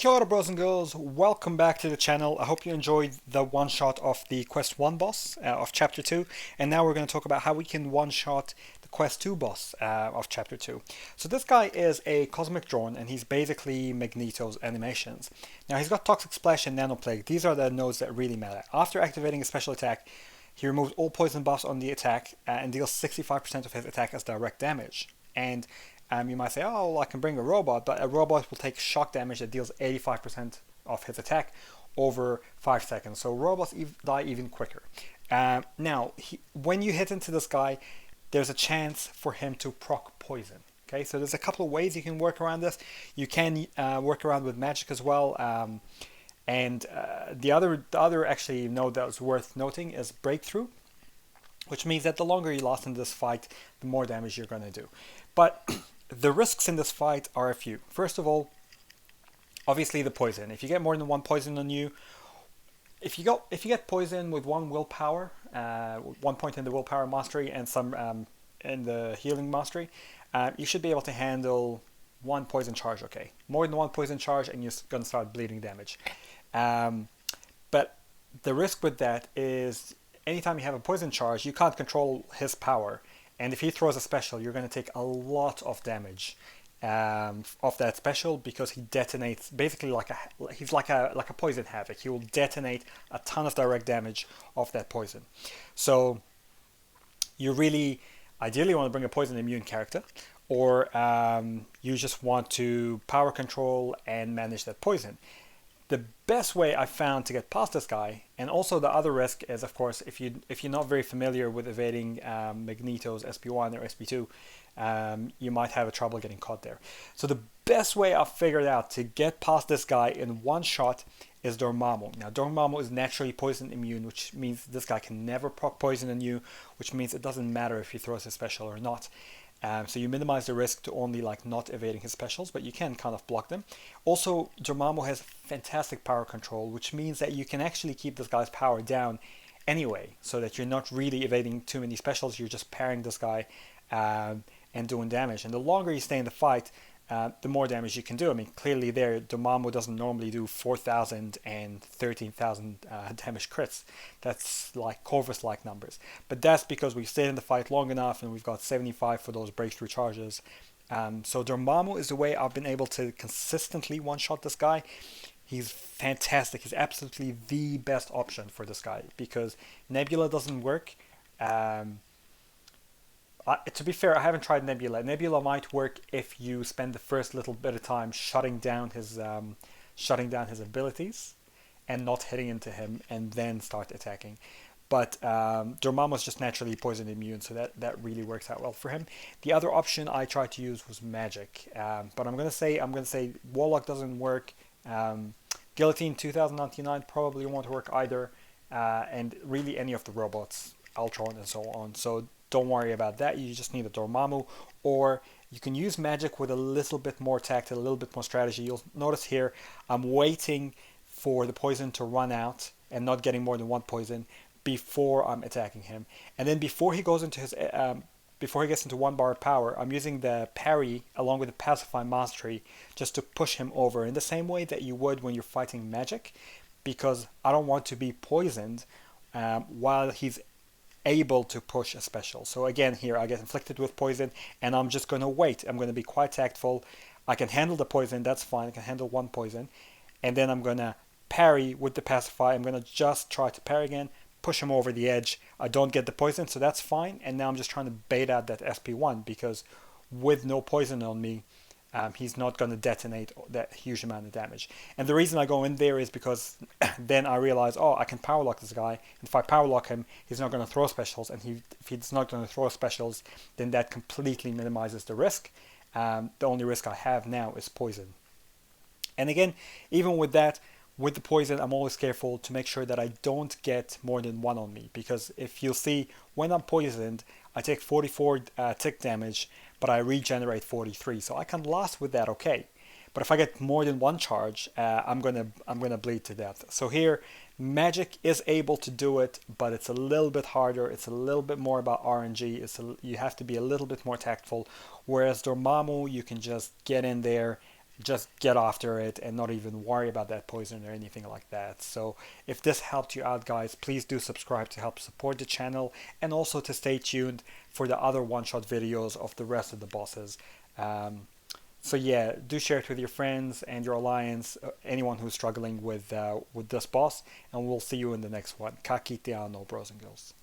Kia ora, bros and girls, welcome back to the channel. I hope you enjoyed the one-shot of the Quest 1 boss of Chapter 2, and now we're going to talk about how we can one-shot the Quest 2 boss of Chapter 2. So this guy is a Cosmic Drone, and he's basically Magneto's animations. Now he's got Toxic Splash and Nanoplague. These are the nodes that really matter. After activating a special attack, he removes all poison buffs on the attack and deals 65% of his attack as direct damage. And you might say, oh, well, I can bring a robot, but a robot will take shock damage that deals 85% of his attack over 5 seconds. So robots die even quicker. Now, when you hit into this guy, there's a chance for him to proc poison. Okay, so there's a couple of ways you can work around this. You can work around with magic as well. The other actually node that was worth noting is breakthrough, which means that the longer you last in this fight, the more damage you're going to do. But the risks in this fight are a few. First of all, obviously the poison. If you get more than one poison on you, if you get poison with one willpower, 1 point in the willpower mastery and some in the healing mastery, you should be able to handle one poison charge. Okay, more than one poison charge, and you're gonna start bleeding damage. But the risk with that is anytime you have a poison charge, you can't control his power. And if he throws a special, you're going to take a lot of damage of that special, because he detonates basically he's like a poison havoc. He will detonate a ton of direct damage of that poison. So you really ideally want to bring a poison immune character, or you just want to power control and manage that poison. The best way I found to get past this guy, and also the other risk is, of course, if you're not very familiar with evading Magneto's SP1 or SP2, you might have trouble getting caught there. So the best way I've figured out to get past this guy in one shot is Dormammu. Now Dormammu is naturally poison immune, which means this guy can never proc poison on you, which means it doesn't matter if he throws his special or not. So you minimize the risk to only not evading his specials, but you can kind of block them. Also, Dormammu has fantastic power control, which means that you can actually keep this guy's power down anyway, so that you're not really evading too many specials, you're just parrying this guy and doing damage. And the longer you stay in the fight, the more damage you can do. I mean, clearly there, Dormammu doesn't normally do 4,000 and 13,000 damage crits. That's like Corvus-like numbers. But that's because we've stayed in the fight long enough and we've got 75 for those breakthrough charges. So Dormammu is the way I've been able to consistently one-shot this guy. He's fantastic. He's absolutely the best option for this guy, because Nebula doesn't work. To be fair, I haven't tried Nebula. Nebula might work if you spend the first little bit of time shutting down his abilities and not hitting into him, and then start attacking. But Dormammu is just naturally poison immune, so that really works out well for him. The other option I tried to use was magic, but I'm gonna say Warlock doesn't work. Guillotine 2099 probably won't work either, and really any of the robots, Ultron and so on. So don't worry about that. You just need a Dormammu, or you can use magic with a little bit more tactic, a little bit more strategy. You'll notice here I'm waiting for the poison to run out and not getting more than one poison before I'm attacking him. And then before he goes into his before he gets into 1 bar of power, I'm using the parry along with the pacify mastery just to push him over in the same way that you would when you're fighting magic, because I don't want to be poisoned while he's able to push a special. So again, here I get inflicted with poison, and I'm just going to wait. I'm going to be quite tactful. I can handle the poison, that's fine. I can handle 1 poison, and then I'm going to parry with the pacify. I'm going to just try to parry again, push him over the edge. I don't get the poison, so that's fine. And now I'm just trying to bait out that SP1, because with no poison on me, he's not going to detonate that huge amount of damage. And the reason I go in there is because then I realize, oh, I can power lock this guy. And if I power lock him, he's not going to throw specials. And if he's not going to throw specials, then that completely minimizes the risk. The only risk I have now is poison. And again, even with that, with the poison, I'm always careful to make sure that I don't get more than 1 on me. Because if you'll see, when I'm poisoned, I take 44 tick damage, but I regenerate 43, so I can last with that okay. But if I get more than 1 charge, I'm gonna bleed to death. So here, magic is able to do it, but it's a little bit harder. It's a little bit more about RNG. You have to be a little bit more tactful. Whereas Dormammu, you can just get in there just get after it and not even worry about that poison or anything like that. So if this helped you out, guys, please do subscribe to help support the channel, and also to stay tuned for the other one-shot videos of the rest of the bosses. So yeah, do share it with your friends and your alliance, anyone who's struggling with this boss, and we'll see you in the next one. Ka kite ano, bros and girls.